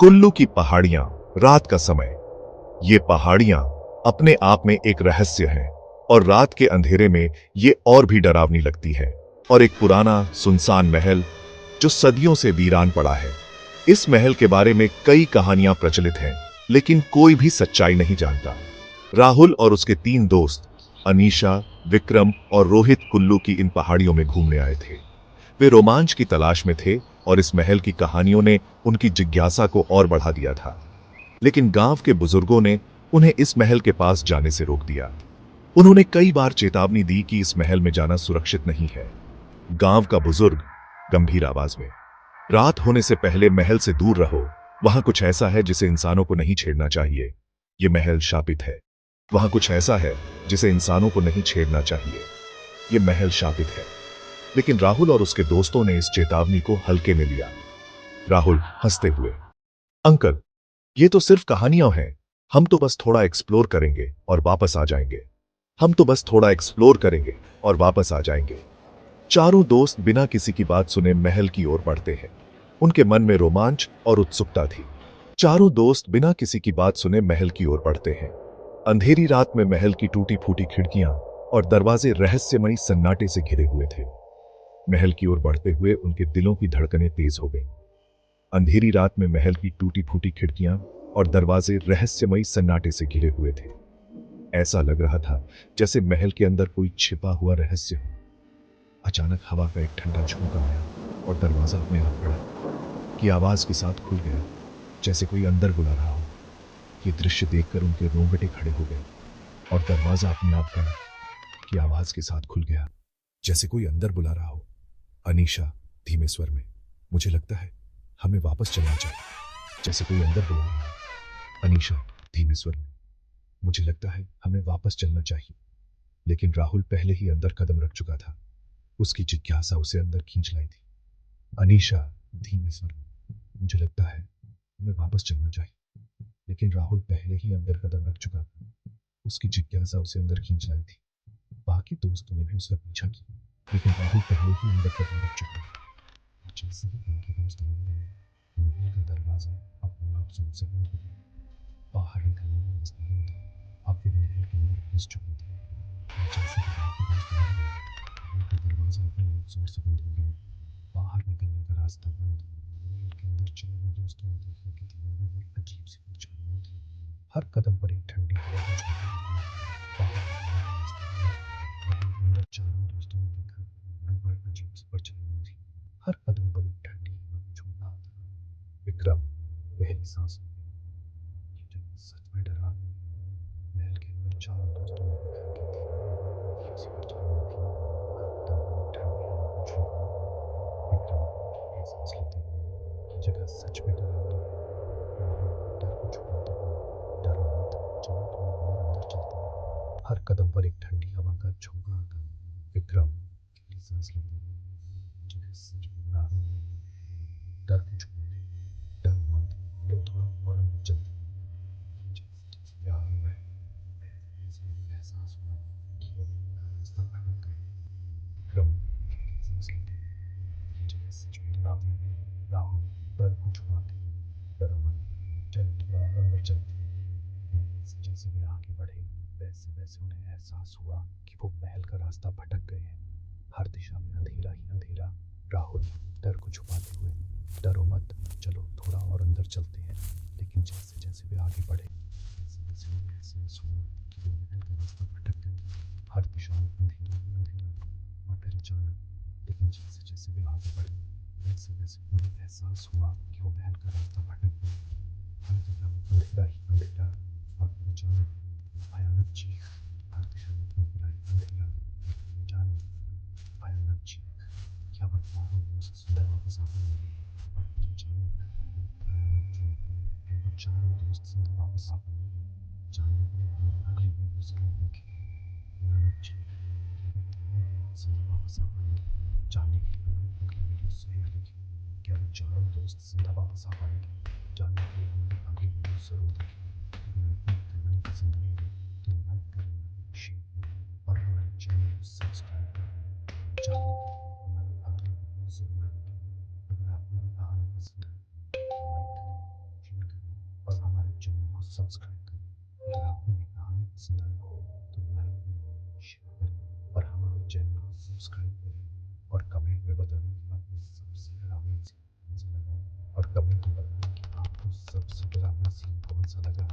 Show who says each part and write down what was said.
Speaker 1: कुल्लू की पहाड़ियां, रात का समय। ये पहाड़ियां अपने आप में एक रहस्य है और रात के अंधेरे में ये और भी डरावनी लगती है। और एक पुराना सुनसान महल जो सदियों से वीरान पड़ा है। इस महल के बारे में कई कहानियां प्रचलित हैं, लेकिन कोई भी सच्चाई नहीं जानता। राहुल और उसके 3 दोस्त अनीशा, विक्रम और रोहित कुल्लू की इन पहाड़ियों में घूमने आए थे। वे रोमांच की तलाश में थे और इस महल की कहानियों ने उनकी जिज्ञासा को और बढ़ा दिया था। लेकिन गांव के बुजुर्गों ने उन्हें इस महल के पास जाने से रोक दिया। उन्होंने कई बार चेतावनी दी कि इस महल में जाना सुरक्षित नहीं है। गांव का बुजुर्ग गंभीर आवाज में, रात होने से पहले महल से दूर रहो। वहां कुछ ऐसा है जिसे इंसानों को नहीं छेड़ना चाहिए। ये महल शापित है। वहां कुछ ऐसा है जिसे इंसानों को नहीं छेड़ना चाहिए। ये महल शापित है। लेकिन राहुल और उसके दोस्तों ने इस चेतावनी को हल्के में लिया। राहुल हंसते हुए, अंकल, ये तो सिर्फ कहानियां हैं। हम तो बस थोड़ा एक्सप्लोर करेंगे और वापस आ जाएंगे। हम तो बस थोड़ा एक्सप्लोर करेंगे और वापस आ जाएंगे। चारों दोस्त बिना किसी की बात सुने महल की ओर बढ़ते हैं। उनके मन में रोमांच और उत्सुकता थी। चारों दोस्त बिना किसी की बात सुने महल की ओर बढ़ते हैं। अंधेरी रात में महल की टूटी फूटी खिड़कियां और दरवाजे रहस्यमयी सन्नाटे से घिरे हुए थे। महल की ओर बढ़ते हुए उनके दिलों की धड़कनें तेज हो गईं। अंधेरी रात में महल की टूटी फूटी खिड़कियां और दरवाजे रहस्यमयी सन्नाटे से घिरे हुए थे। ऐसा लग रहा था जैसे महल के अंदर कोई छिपा हुआ रहस्य हो। अचानक हवा का एक ठंडा झोंका आया और दरवाजा अपने आप खुला की आवाज के साथ खुल गया, जैसे कोई अंदर बुला रहा हो। ये दृश्य देखकर उनके रोंगटे खड़े हो गए और दरवाजा अपने आप खुला की आवाज के साथ खुल गया, जैसे कोई अंदर बुला रहा हो। अनीशा धीमे स्वर में, मुझे लगता है हमें वापस चलना चाहिए। जैसे कोई अंदर बुला रहा हो। अनीशा धीमे स्वर में, मुझे लगता है हमें वापस चलना चाहिए। लेकिन राहुल पहले ही अंदर कदम रख चुका था। उसकी जिज्ञासा उसे अंदर खींच लाई थी। अनीशा धीमे स्वर में, मुझे लगता है हमें वापस चलना चाहिए। लेकिन राहुल पहले ही अंदर कदम रख चुका था। उसकी जिज्ञासा उसे अंदर खींच लाई थी। बाकी दोस्तों ने भी उसका पीछा किया, लेकिन राहुल पहले ही अंदर कदम रख चुका था। जैसे ही उनके दोस्त अंदर आए, महल का दरवाजा अपने आप से उनसे बंद हो गया। बाहर निकलने में रास्ता नहीं था। अब वे महल के अंदर घुस चुके थे। जैसे ही बाकी दोस्त बाहर गए, महल का दरवाजा अपने आप जोर से बंद हो गया। बाहर निकलने का रास्ता बंद। महल के अंदर चले गए दोस्तों ने देखा कि दीवारों पर अजीब सी परछाइयां थी। हर कदम पर एक ठंडी हवा की झोंका थी। बाहर निकलने का रास्ता बंद। महल के अंदर चारों दोस्तों ने देखा दीवारों पर अजीब सी परछाइयां थी। हर कदम पर एक ठंडी हवा की झोंका था। विक्रम गहरी सांस ली। ये जगह सच में डरावनी है। महल के अंदर चारों दोस्तों ने देखा कि दीवारों पर अजीब सी परछाइयां थी। हर कदम पर एक ठंडी हवा का झोंका था। विक्रम गहरी सांस लेते हुए, ये जगह सच में डरावनी है। राहुल डर को छुपाते हुए, डरो मत, चलो थोड़ा और अंदर चलते हैं। हर कदम पर एक ठंडी हवा का झोंका आता। विक्रम गहरी सांस लेते हुए, ये जगह सच में डरावनी है। डर को छुपाते हुए, डरो मत, चलो थोड़ा और अंदर चलते हैं। जैसे जैसे आगे बढ़े, वैसे ही एहसास हुआ कि वो रास्ता भटक गए। विक्रम गहरी सांस लेते हुए, ये जगह सच में डरावनी है। राहुल डर को छुपाते हुए, डरो मत, चलो थोड़ा और अंदर चलते हैं। जैसे जैसे वे आगे बढ़े, वैसे वैसे उन्हें एहसास हुआ कि वो महल का रास्ता भटक गए हैं। हर दिशा में अंधेरा ही अंधेरा। राहुल डर को छुपाते हुए, डरो मत, चलो थोड़ा और अंदर चलते हैं। लेकिन जैसे जैसे वे आगे बढ़े, वैसे वैसे उन्हें एहसास हुआ कि वो महल का रास्ता भटक गए हैं। हर दिशा में अंधेरा ही अंधेरा। और फिर अचानक, लेकिन जैसे जैसे वे आगे बढ़े, वैसे वैसे उन्हें एहसास हुआ कि वो महल का रास्ता भटक गए हैं। हर जगह अंधेरा ही अंधेरा। और फिर अचानक भयानक चीख। हर दिशा में अंधेरा ही अंधेरा। और फिर अचानक भयानक चीख। क्या बदमाशों ने उसे सुंदर वापस आ गए। और फिर अचानक भयानक चीख। और चारों दोस्त सुंदर वापस आ गए। अचानक अगली भी गुजरने लगी। भयानक चीख। सुंदर वापस आ गए। जानने के लिए अगली वीडियो जरूर देखें। क्या वो चारों दोस्त जिंदा वापस आ पाएंगे? जानने के लिए हमारी अगली वीडियो जरूर देखें। अगर आपको कहानी पसंद आई हो तो लाइक करें, शेयर करें और हमारे चैनल को सब्सक्राइब करें। जानने के लिए हमारी अगली वीडियो जरूर देखें। अगर आपको हमारी कहानी पसंद आई तो लाइक करें, शेयर
Speaker 2: सब्सक्राइब करें। अगर आपको ये कहानी पसंद आए तो लाइक करें, शेयर करें और हमारे चैनल को सब्सक्राइब करें और कमेंट में बताएं कि आपको सबसे डरावना सीन कौन सा लगा और कमेंट में बताएं कि आपको सबसे डरावना सीन कौन सा लगा।